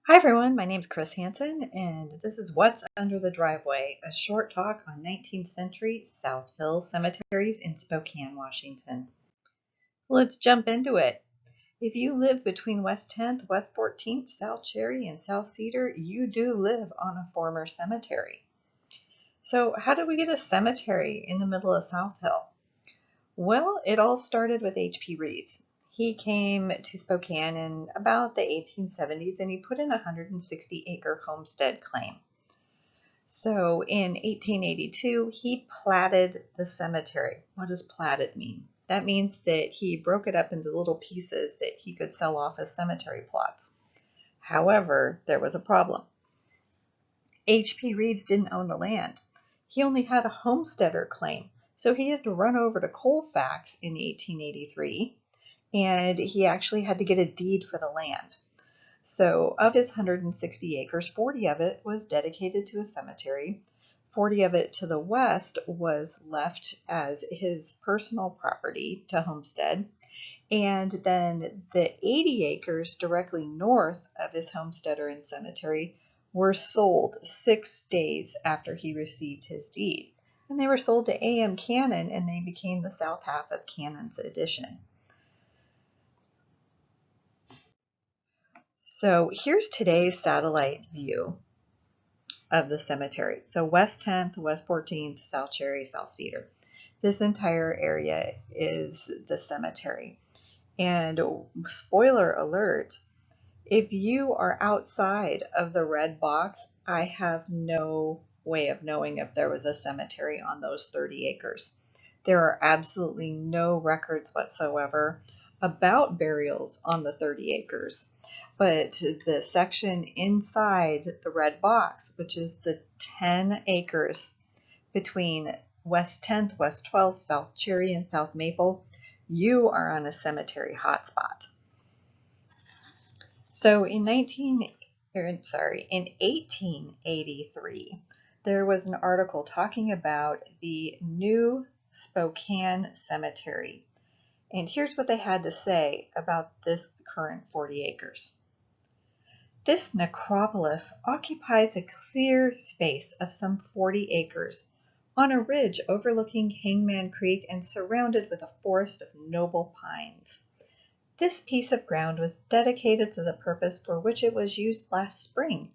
Hi everyone, my name's Chris Hansen, and this is What's Under the Driveway, a short talk on 19th century South Hill cemeteries in Spokane, Washington. Let's jump into it. If you live between West 10th, West 14th, South Cherry, and South Cedar, you do live on a former cemetery. So how did we get a cemetery in the middle of South Hill? Well, it all started with H.P. Reeves. He came to Spokane in about the 1870s and he put in a 160-acre homestead claim. So in 1882, he platted the cemetery. What does platted mean? That means that he broke it up into little pieces that he could sell off as cemetery plots. However, there was a problem. H.P. Reeves didn't own the land. He only had a homesteader claim. So he had to run over to Colfax in 1883, and he actually had to get a deed for the land. So of his 160 acres, 40 of it was dedicated to a cemetery. 40 of it to the west was left as his personal property to homestead. And then the 80 acres directly north of his homesteader and cemetery were sold 6 days after he received his deed. And they were sold to A.M. Cannon, and they became the south half of Cannon's addition. So here's today's satellite view of the cemetery. So West 10th, West 14th, South Cherry, South Cedar. This entire area is the cemetery. And spoiler alert, if you are outside of the red box, I have no way of knowing if there was a cemetery on those 30 acres. There are absolutely no records whatsoever about burials on the 30 acres. But the section inside the red box, which is the 10 acres between West 10th, West 12th, South Cherry, and South Maple, you are on a cemetery hotspot. So in 1883, there was an article talking about the new Spokane Cemetery. And here's what they had to say about this current 40 acres. This necropolis occupies a clear space of some 40 acres on a ridge overlooking Hangman Creek and surrounded with a forest of noble pines. This piece of ground was dedicated to the purpose for which it was used last spring,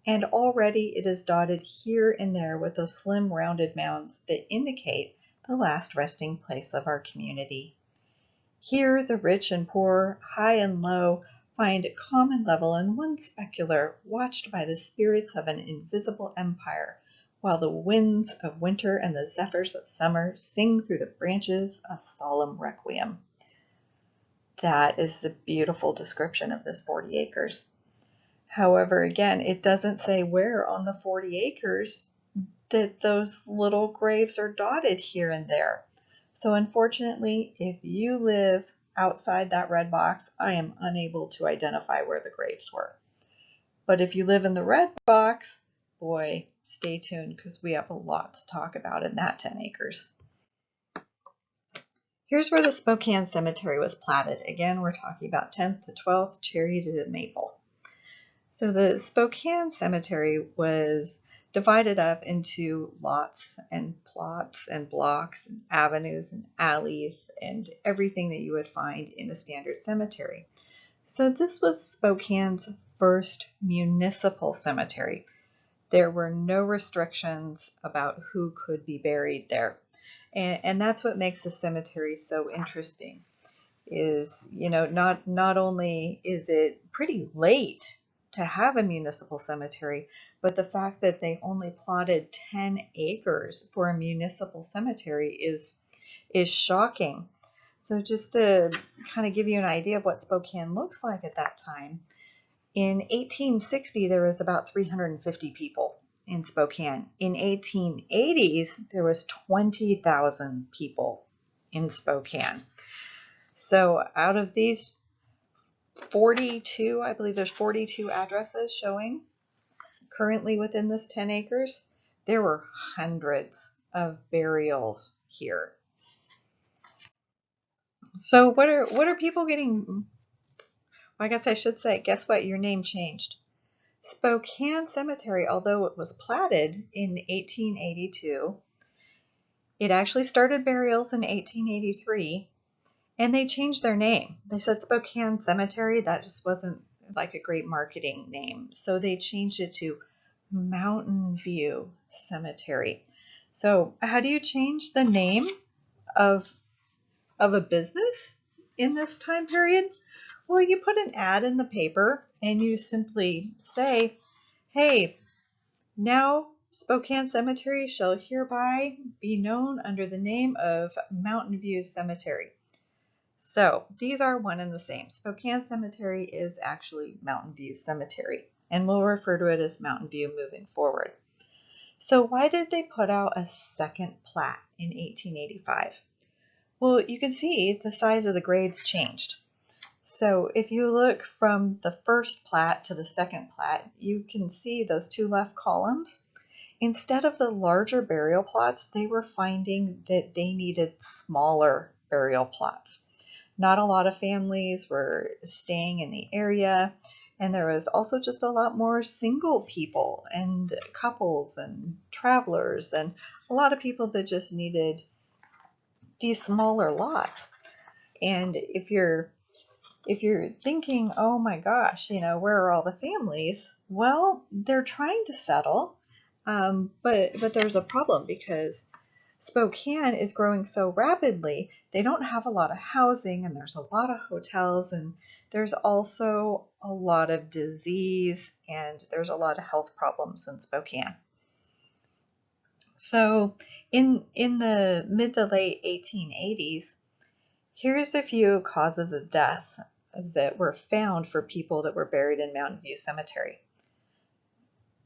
and already it is dotted here and there with those slim rounded mounds that indicate the last resting place of our community. Here the rich and poor, high and low, find a common level and one specular, watched by the spirits of an invisible empire, while the winds of winter and the zephyrs of summer sing through the branches a solemn requiem. That is the beautiful description of this 40 acres. However, again, it doesn't say where on the 40 acres that those little graves are dotted here and there. So unfortunately, if you live outside that red box, I am unable to identify where the graves were. But if you live in the red box, boy, stay tuned because we have a lot to talk about in that 10 acres. Here's where the Spokane Cemetery was platted. Again, we're talking about 10th to 12th, Cherry to Maple. So the Spokane Cemetery was divided up into lots and plots and blocks and avenues and alleys and everything that you would find in a standard cemetery. So this was Spokane's first municipal cemetery. There were no restrictions about who could be buried there. And that's what makes the cemetery so interesting is, not only is it pretty late to have a municipal cemetery, but the fact that they only plotted 10 acres for a municipal cemetery is shocking. So just to kind of give you an idea of what Spokane looks like at that time, in 1860 there was about 350 people in Spokane. In 1880s there was 20,000 people in Spokane. So out of these 42, I believe there's 42 addresses showing currently within this 10 acres, there were hundreds of burials here. So what are people getting? I guess I should say, guess what? Your name changed. Spokane Cemetery, although it was platted in 1882, it actually started burials in 1883, and they changed their name. They said Spokane Cemetery. That just wasn't like a great marketing name. So they changed it to Mountain View Cemetery. So how do you change the name of a business in this time period? Well, you put an ad in the paper and you simply say, hey, now Spokane Cemetery shall hereby be known under the name of Mountain View Cemetery. So these are one and the same. Spokane Cemetery is actually Mountain View Cemetery, and we'll refer to it as Mountain View moving forward. So why did they put out a second plat in 1885? Well, you can see the size of the grades changed. So if you look from the first plat to the second plat, you can see those two left columns. Instead of the larger burial plots, they were finding that they needed smaller burial plots. Not a lot of families were staying in the area, and there was also just a lot more single people and couples and travelers and a lot of people that just needed these smaller lots. And if you're thinking, oh my gosh, where are all the families? Well, they're trying to settle, but there's a problem because Spokane is growing so rapidly, they don't have a lot of housing, and there's a lot of hotels, and there's also a lot of disease, and there's a lot of health problems in Spokane. So in the mid to late 1880s, here's a few causes of death that were found for people that were buried in Mountain View Cemetery.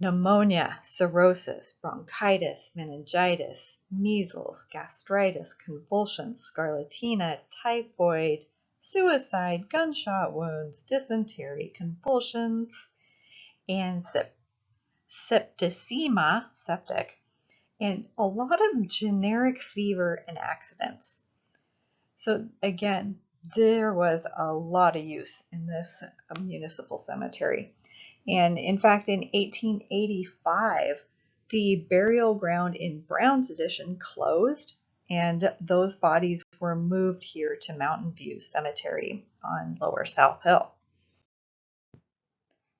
Pneumonia, cirrhosis, bronchitis, meningitis, measles, gastritis, convulsions, scarlatina, typhoid, suicide, gunshot wounds, dysentery, convulsions, and septicemia, septic, and a lot of generic fever and accidents. So again, there was a lot of use in this municipal cemetery. And in fact, in 1885, the burial ground in Browne's addition closed, and those bodies were moved here to Mountain View Cemetery on Lower South Hill.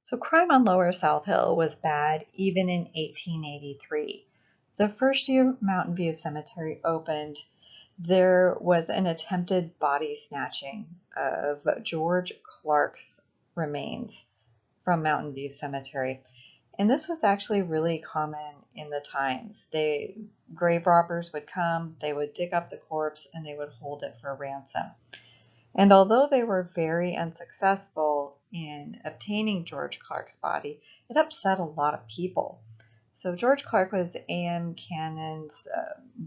So crime on Lower South Hill was bad even in 1883. The first year Mountain View Cemetery opened, there was an attempted body snatching of George Clark's remains from Mountain View Cemetery. And this was actually really common in the times. Grave robbers would come, they would dig up the corpse, and they would hold it for ransom. And although they were very unsuccessful in obtaining George Clark's body, it upset a lot of people. So George Clark was A.M. Cannon's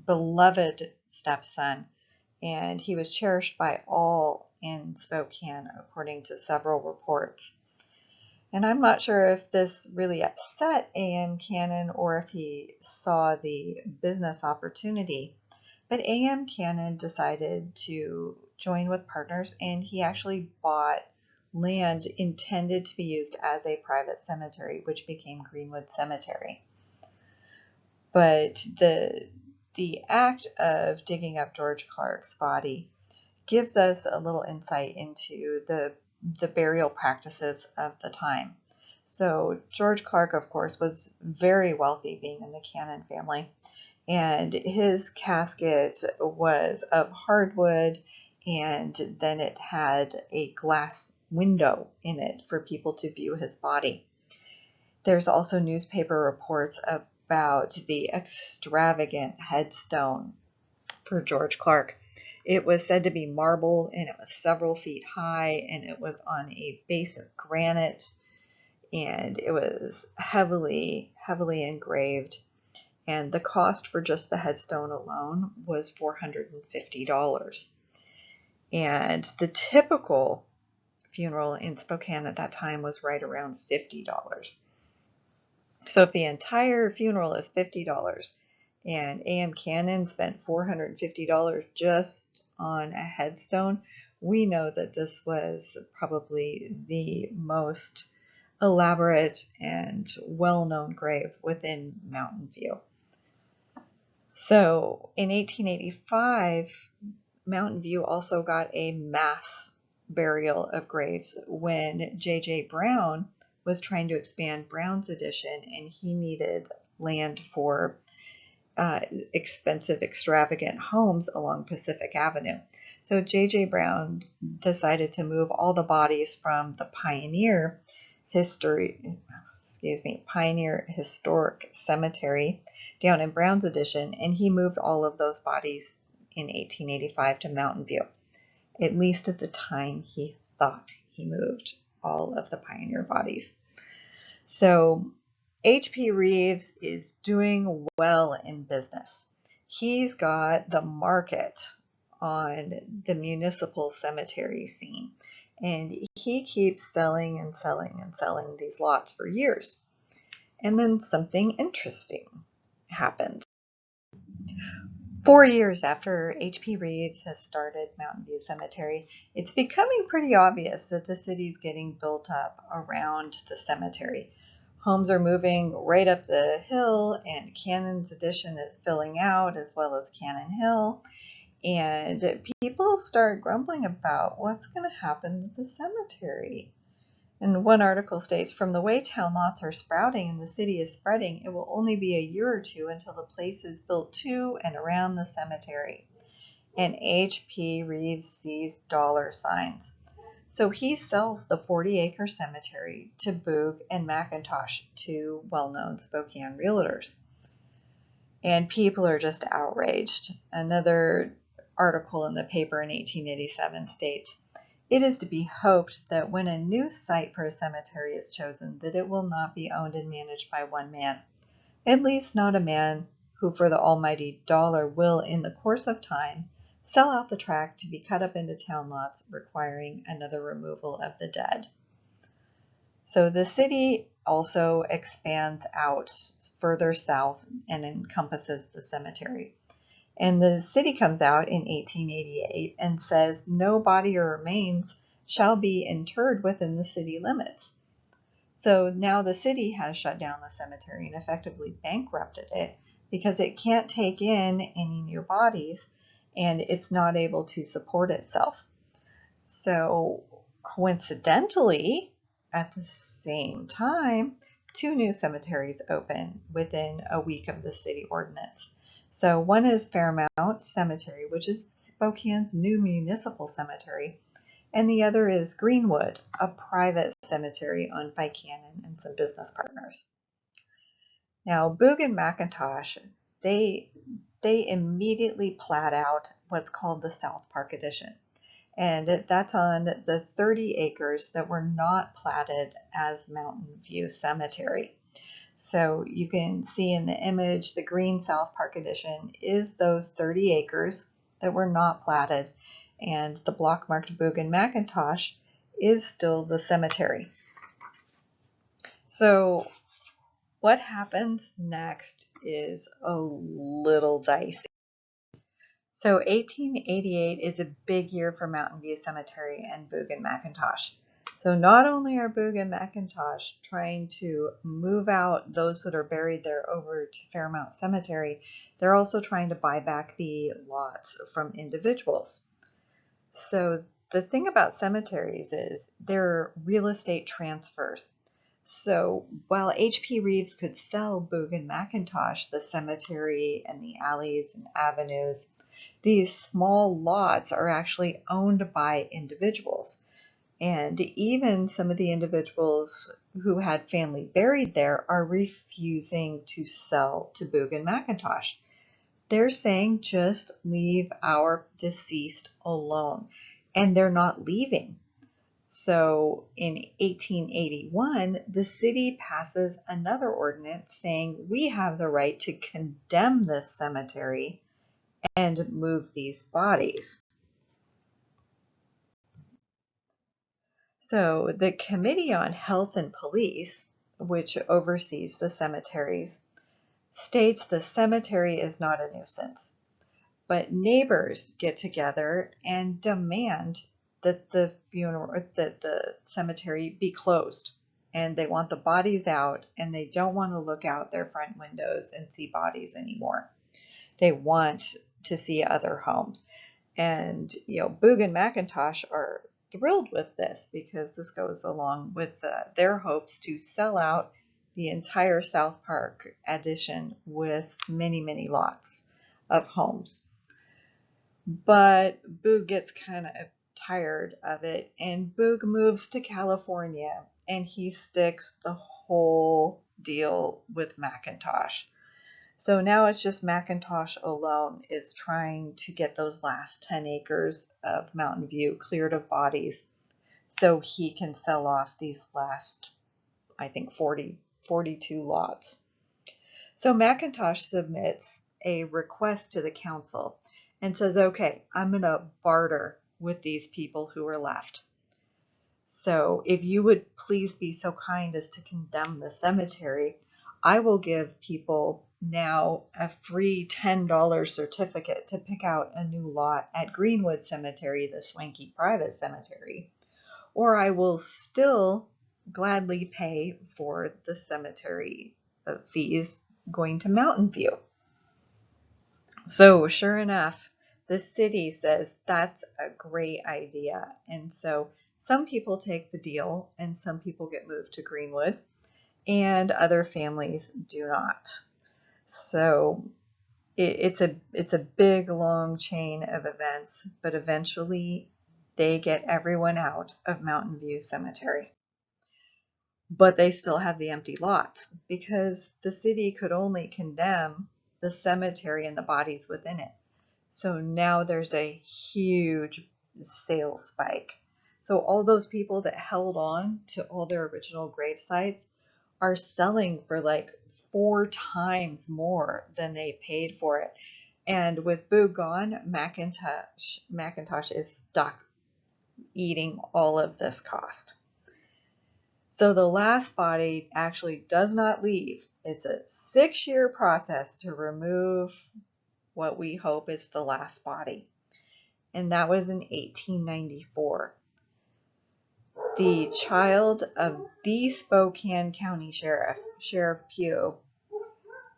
beloved stepson, and he was cherished by all in Spokane, according to several reports. And I'm not sure if this really upset A.M. Cannon or if he saw the business opportunity, but A.M. Cannon decided to join with partners, and he actually bought land intended to be used as a private cemetery, which became Greenwood Cemetery. But the act of digging up George Clark's body gives us a little insight into the burial practices of the time. So George Clark, of course, was very wealthy, being in the Cannon family, and his casket was of hardwood, and then it had a glass window in it for people to view his body. There's also newspaper reports about the extravagant headstone for George Clark. It was said to be marble, and it was several feet high, and it was on a base of granite, and it was heavily engraved. And the cost for just the headstone alone was $450. And the typical funeral in Spokane at that time was right around $50. So if the entire funeral is $50, and A.M. Cannon spent $450 just on a headstone, we know that this was probably the most elaborate and well-known grave within Mountain View. So in 1885, Mountain View also got a mass burial of graves when J.J. Browne was trying to expand Browne's addition, and he needed land for expensive, extravagant homes along Pacific Avenue. So J.J. Browne decided to move all the bodies from the Pioneer Historic Cemetery down in Browne's addition, and he moved all of those bodies in 1885 to Mountain View. At least at the time, he thought he moved all of the Pioneer bodies. So H.P. Reeves is doing well in business. He's got the market on the municipal cemetery scene, and he keeps selling and selling and selling these lots for years. And then something interesting happens. 4 years after H.P. Reeves has started Mountain View Cemetery, it's becoming pretty obvious that the city's getting built up around the cemetery. Homes are moving right up the hill, and Cannon's Addition is filling out, as well as Cannon Hill. And people start grumbling about what's going to happen to the cemetery. And one article states, from the way town lots are sprouting and the city is spreading, it will only be a year or two until the place is built to and around the cemetery. And H.P. Reeves sees dollar signs. So he sells the 40-acre cemetery to Boog and McIntosh, two well-known Spokane realtors. And people are just outraged. Another article in the paper in 1887 states, it is to be hoped that when a new site for a cemetery is chosen, that it will not be owned and managed by one man, at least not a man who for the almighty dollar will, in the course of time, sell out the tract to be cut up into town lots, requiring another removal of the dead. So the city also expands out further south and encompasses the cemetery. And the city comes out in 1888 and says no body or remains shall be interred within the city limits. So now the city has shut down the cemetery and effectively bankrupted it because it can't take in any new bodies and it's not able to support itself. So coincidentally, at the same time, 2 new cemeteries open within a week of the city ordinance. So one is Fairmount Cemetery, which is Spokane's new municipal cemetery, and the other is Greenwood, a private cemetery owned by Cannon and some business partners. Now, Boog and McIntosh, they immediately plat out what's called the South Park Addition, and that's on the 30 acres that were not platted as Mountain View Cemetery. So you can see in the image, the green South Park Addition is those 30 acres that were not platted, and the block marked Boog and McIntosh is still the cemetery. So what happens next is a little dicey. So 1888 is a big year for Mountain View Cemetery and Boog and McIntosh. So not only are Boog and McIntosh trying to move out those that are buried there over to Fairmount Cemetery, they're also trying to buy back the lots from individuals. So the thing about cemeteries is they're real estate transfers. So while H.P. Reeves could sell Boog and McIntosh the cemetery and the alleys and avenues, these small lots are actually owned by individuals. And even some of the individuals who had family buried there are refusing to sell to Boog and McIntosh. They're saying, just leave our deceased alone. And they're not leaving. So in 1881, the city passes another ordinance saying we have the right to condemn this cemetery and move these bodies. So the Committee on Health and Police, which oversees the cemeteries, states the cemetery is not a nuisance, but neighbors get together and demand that the cemetery be closed. and they want the bodies out, and they don't want to look out their front windows and see bodies anymore. They want to see other homes. And, Boog and McIntosh are thrilled with this because this goes along with their hopes to sell out the entire South Park addition with many, many lots of homes. But Boog gets kind of tired of it, and Boog moves to California, and he sticks the whole deal with McIntosh. So now it's just McIntosh alone is trying to get those last 10 acres of Mountain View cleared of bodies so he can sell off these last, I think, 42 lots. So McIntosh submits a request to the council and says, okay, I'm going to barter with these people who are left. So if you would please be so kind as to condemn the cemetery, I will give people now a free $10 certificate to pick out a new lot at Greenwood Cemetery, the swanky private cemetery, or I will still gladly pay for the cemetery fees going to Mountain View. So sure enough, the city says that's a great idea. And so some people take the deal and some people get moved to Greenwood and other families do not. So it's a big, long chain of events, but eventually they get everyone out of Mountain View Cemetery. But they still have the empty lots because the city could only condemn the cemetery and the bodies within it. So now there's a huge sales spike. So all those people that held on to all their original grave sites are selling for like 4 times more than they paid for it. And with Boog gone, McIntosh is stuck eating all of this cost. So the last body actually does not leave. It's a 6-year process to remove what we hope is the last body. And that was in 1894. The child of the Spokane County Sheriff, Sheriff Pugh,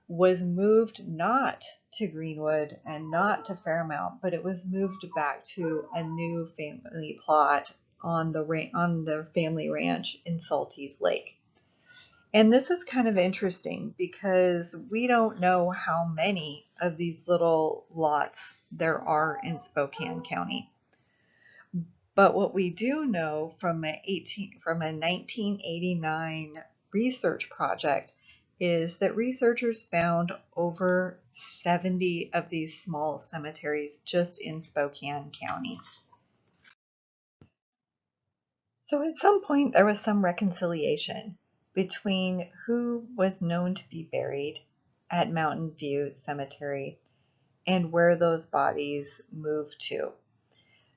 was moved not to Greenwood and not to Fairmount, but it was moved back to a new family plot on the family ranch in Salties Lake. And this is kind of interesting because we don't know how many of these little lots there are in Spokane County. But what we do know from a 1989 research project is that researchers found over 70 of these small cemeteries just in Spokane County. So at some point there was some reconciliation between who was known to be buried at Mountain View Cemetery and where those bodies moved to.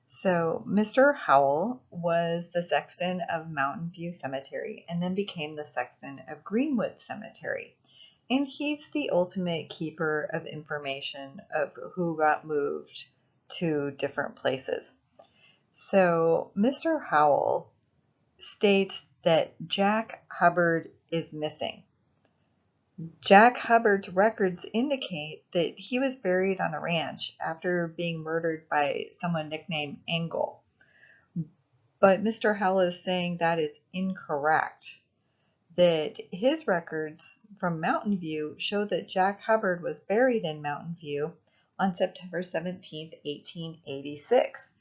So Mr. Howell was the sexton of Mountain View Cemetery and then became the sexton of Greenwood Cemetery. And he's the ultimate keeper of information of who got moved to different places. So Mr. Howell states that Jack Hubbard is missing. Jack Hubbard's records indicate that he was buried on a ranch after being murdered by someone nicknamed Angle. But Mr. Howell is saying that is incorrect. That his records from Mountain View show that Jack Hubbard was buried in Mountain View on September 17, 1886.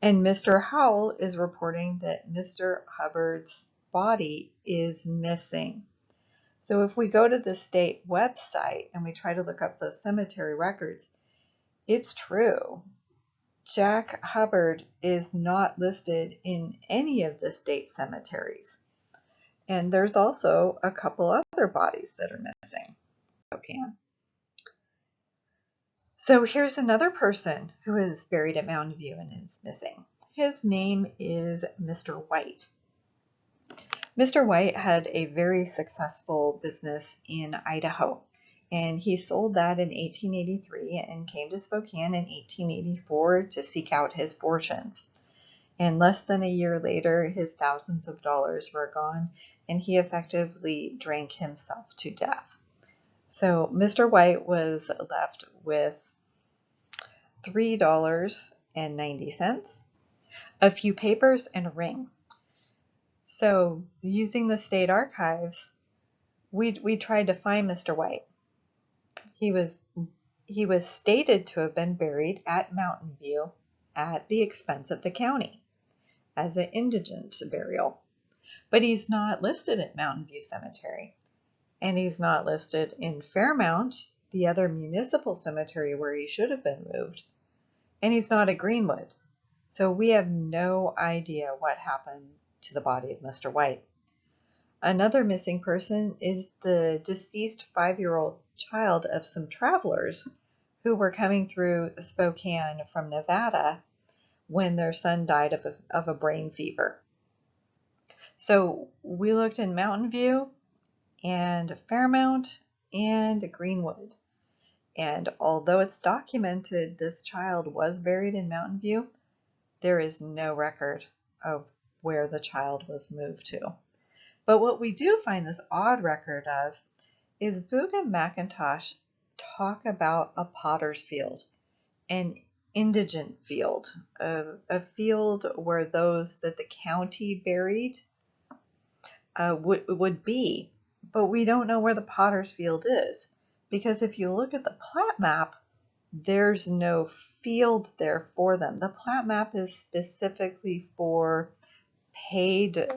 And Mr. Howell is reporting that Mr. Hubbard's body is missing. So if we go to the state website and we try to look up those cemetery records, it's true. Jack Hubbard is not listed in any of the state cemeteries. And there's also a couple other bodies that are missing. Okay. So here's another person who is buried at Mountain View and is missing. His name is Mr. White. Mr. White had a very successful business in Idaho, and he sold that in 1883 and came to Spokane in 1884 to seek out his fortunes. And less than a year later, his thousands of dollars were gone, and he effectively drank himself to death. So Mr. White was left with $3.90, a few papers, and a ring. So using the state archives, we tried to find Mr. White. He was stated to have been buried at Mountain View at the expense of the county as an indigent burial. But he's not listed at Mountain View Cemetery, and he's not listed in Fairmount, the other municipal cemetery where he should have been moved, and he's not at Greenwood. So we have no idea what happened to the body of Mr. White. Another missing person is the deceased 5-year-old child of some travelers who were coming through Spokane from Nevada when their son died of a brain fever. So we looked in Mountain View and Fairmount and Greenwood. And although it's documented this child was buried in Mountain View, there is no record of where the child was moved to. But what we do find this odd record of is Boog and McIntosh talk about a potter's field, an indigent field, a field where those that the county buried would be. But we don't know where the potter's field is, because if you look at the plat map, there's no field there for them. The plat map is specifically for paid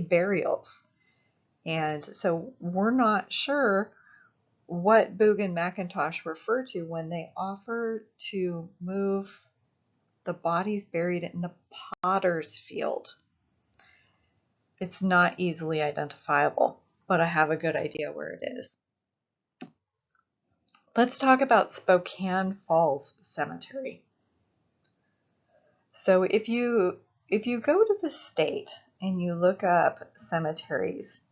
burials. And so we're not sure what Boog and McIntosh refer to when they offer to move the bodies buried in the potter's field. It's not easily identifiable, but I have a good idea where it is. Let's talk about Spokan Falls Cemetery. So if you go to the state and you look up cemeteries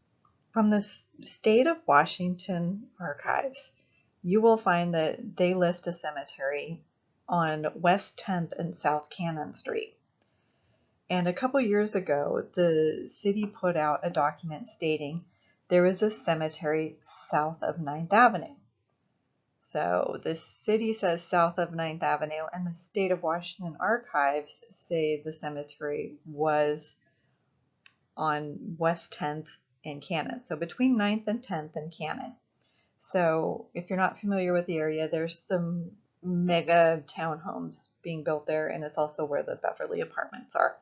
from the state of Washington archives, you will find that they list a cemetery on West 10th and South Cannon Street. And a couple years ago, the city put out a document stating there was a cemetery south of 9th Avenue. So the city says south of 9th Avenue, and the state of Washington archives say the cemetery was on West 10th and Cannon. So between 9th and 10th and Cannon. So if you're not familiar with the area, there's some mega townhomes being built there, and it's also where the Beverly apartments are.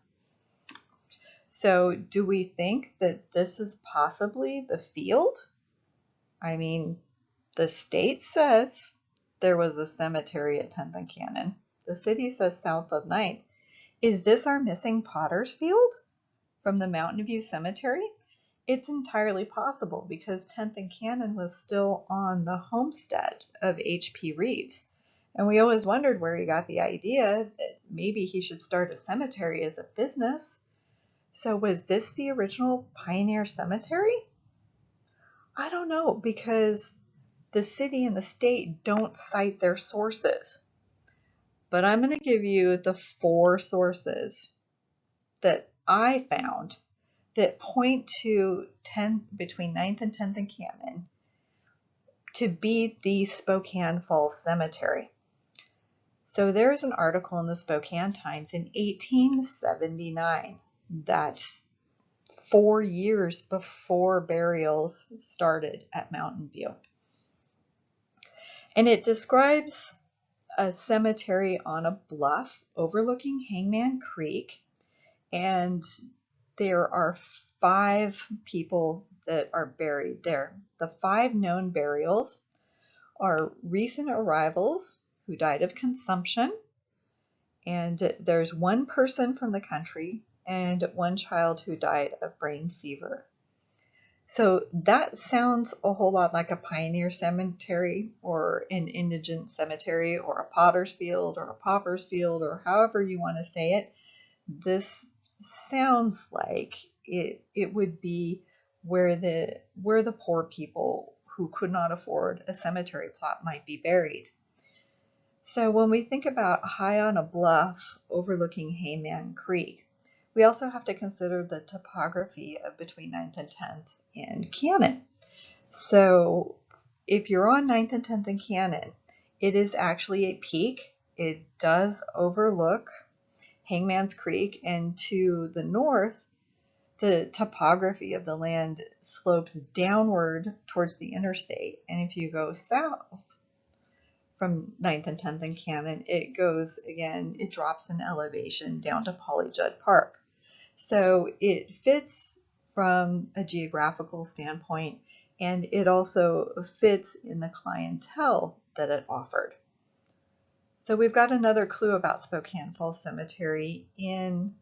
So do we think that this is possibly the field? I mean, the state says there was a cemetery at 10th and Cannon. The city says south of 9th. Is this our missing potter's field from the Mountain View Cemetery? It's entirely possible because 10th and Cannon was still on the homestead of H.P. Reeves. And we always wondered where he got the idea that maybe he should start a cemetery as a business. So was this the original Pioneer Cemetery? I don't know, because the city and the state don't cite their sources. But I'm going to give you the 4 sources that I found that point to between 9th and 10th and Cannon to be the Spokan Falls Cemetery. So there's an article in the Spokane Times in 1879. That's 4 years before burials started at Mountain View. And it describes a cemetery on a bluff overlooking Hangman Creek, and there are 5 people that are buried there. The 5 known burials are recent arrivals who died of consumption, and there's 1 person from the country and 1 child who died of brain fever. So that sounds a whole lot like a pioneer cemetery or an indigent cemetery or a potter's field or a pauper's field or however you want to say it. This sounds like it would be where the poor people who could not afford a cemetery plot might be buried. So when we think about high on a bluff overlooking Hayman Creek, we also have to consider the topography of between 9th and 10th and Cannon. So if you're on 9th and 10th and Cannon, it is actually a peak. It does overlook Hangman's Creek, and to the north, the topography of the land slopes downward towards the interstate. And if you go south from 9th and 10th and Cannon, it goes again, it drops in elevation down to Polyjudd Park. So it fits from a geographical standpoint, and it also fits in the clientele that it offered. So we've got another clue about Spokan Falls Cemetery in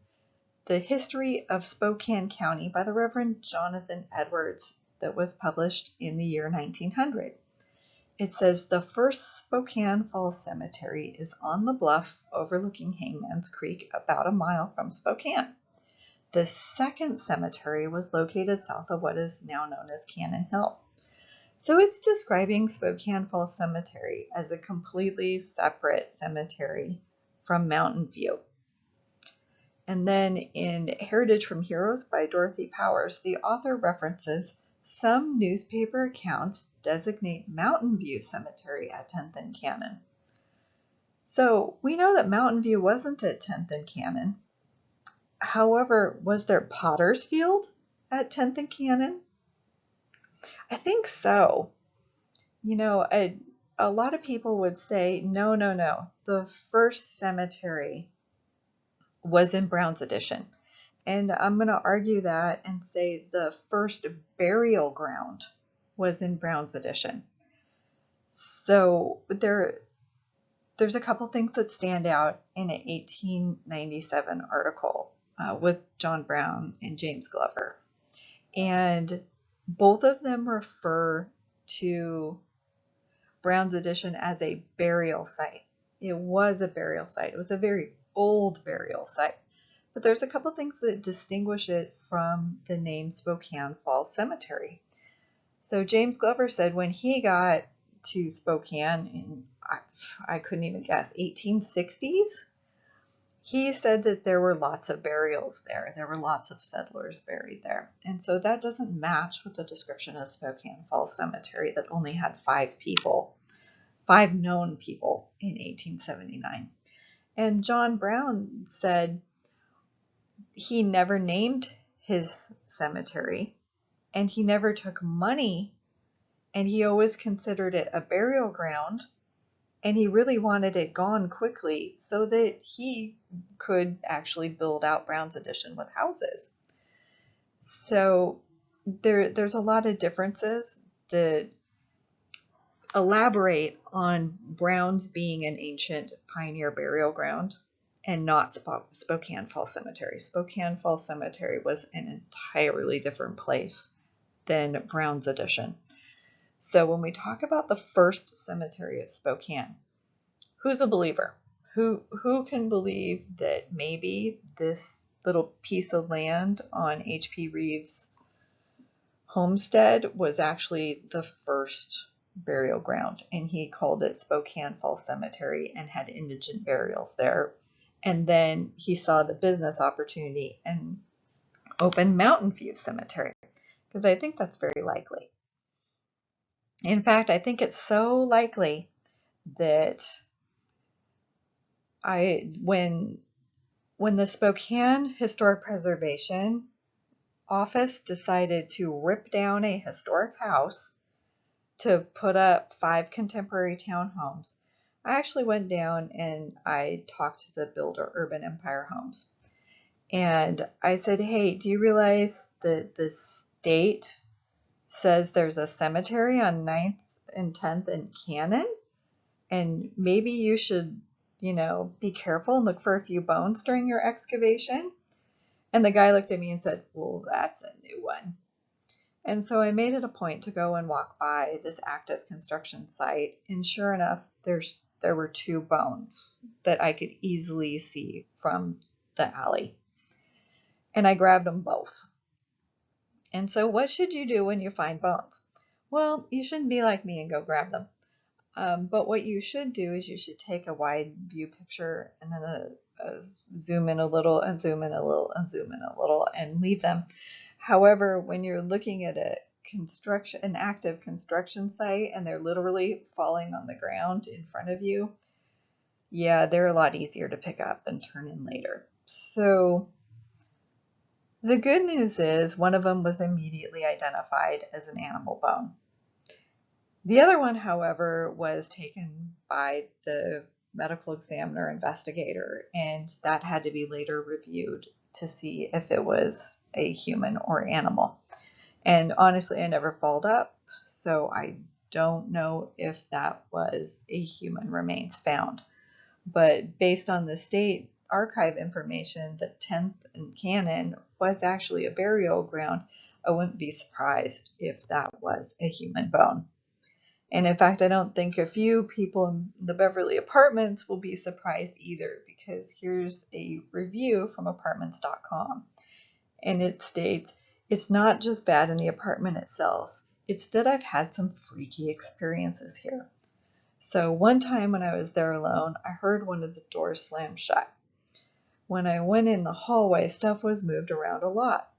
the History of Spokane County by the Reverend Jonathan Edwards that was published in the year 1900. It says the first Spokane Falls Cemetery is on the bluff overlooking Hangman's Creek about a mile from Spokane. The second cemetery was located south of what is now known as Cannon Hill. So it's describing Spokane Falls Cemetery as a completely separate cemetery from Mountain View. And then in Heritage from Heroes by Dorothy Powers, the author references some newspaper accounts designate Mountain View Cemetery at 10th and Cannon. So we know that Mountain View wasn't at 10th and Cannon. However, was there Potter's Field at 10th and Cannon? I think so. You know, a lot of people would say, no. The first cemetery was in Browne's Addition. And I'm going to argue that and say the first burial ground was in Browne's Addition. So there's a couple things that stand out in an 1897 article with John Browne and James Glover. And both of them refer to Browne's Addition as a burial site. It was a burial site. It was a very old burial site. But there's a couple things that distinguish it from the name Spokane Falls Cemetery. So James Glover said when he got to Spokane in, I couldn't even guess, 1860s, he said that there were lots of burials there. There were lots of settlers buried there. And so that doesn't match with the description of Spokane Falls Cemetery that only had 5 known people in 1879. And John Browne said he never named his cemetery, and he never took money, and he always considered it a burial ground, and he really wanted it gone quickly so that he could actually build out Browne's Addition with houses. So there's a lot of differences that elaborate on Browne's being an ancient pioneer burial ground and not Spokane Falls Cemetery. Spokane Falls Cemetery was an entirely different place than Browne's Addition. So when we talk about the first cemetery of Spokane, who's a believer? Who can believe that maybe this little piece of land on H.P. Reeves' homestead was actually the first burial ground, and he called it Spokane Falls Cemetery and had indigent burials there. And then he saw the business opportunity and opened Mountain View Cemetery, because I think that's very likely. In fact, I think it's so likely that when the Spokane Historic Preservation Office decided to rip down a historic house to put up 5 contemporary townhomes, I actually went down and I talked to the builder, Urban Empire Homes. And I said, hey, do you realize that the state says there's a cemetery on 9th and 10th and Cannon? And maybe you should, be careful and look for a few bones during your excavation. And the guy looked at me and said, well, that's a new one. And so I made it a point to go and walk by this active construction site. And sure enough, there were 2 bones that I could easily see from the alley. And I grabbed them both. And so what should you do when you find bones? Well, you shouldn't be like me and go grab them. But what you should do is you should take a wide view picture and then zoom in a little and zoom in a little and zoom in a little and leave them. However, when you're looking at an active construction site and they're literally falling on the ground in front of you, yeah, they're a lot easier to pick up and turn in later. So the good news is one of them was immediately identified as an animal bone. The other one, however, was taken by the medical examiner investigator, and that had to be later reviewed to see if it was a human or animal. And honestly, I never followed up, so I don't know if that was a human remains found. But based on the state archive information, the 10th and Cannon was actually a burial ground. I wouldn't be surprised if that was a human bone. And in fact, I don't think a few people in the Beverly Apartments will be surprised either, because here's a review from apartments.com. And it states, "It's not just bad in the apartment itself, it's that I've had some freaky experiences here. So one time when I was there alone, I heard one of the doors slam shut. When I went in the hallway, stuff was moved around a lot.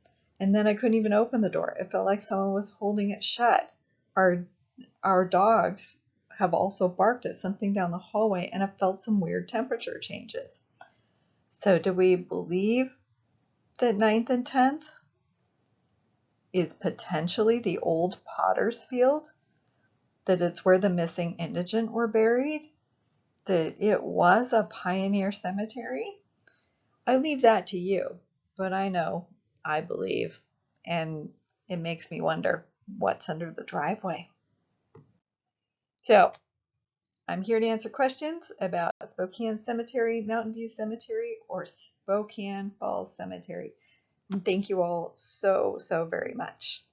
And then I couldn't even open the door. It felt like someone was holding it shut. Our dogs have also barked at something down the hallway, and I've felt some weird temperature changes." So do we believe that 9th and 10th is potentially the old Potter's Field? That it's where the missing indigent were buried? That it was a pioneer cemetery? I leave that to you, but I know, I believe, and it makes me wonder what's under the driveway. So I'm here to answer questions about Spokane Cemetery, Mountain View Cemetery, or Spokan Falls Cemetery. And thank you all so very much.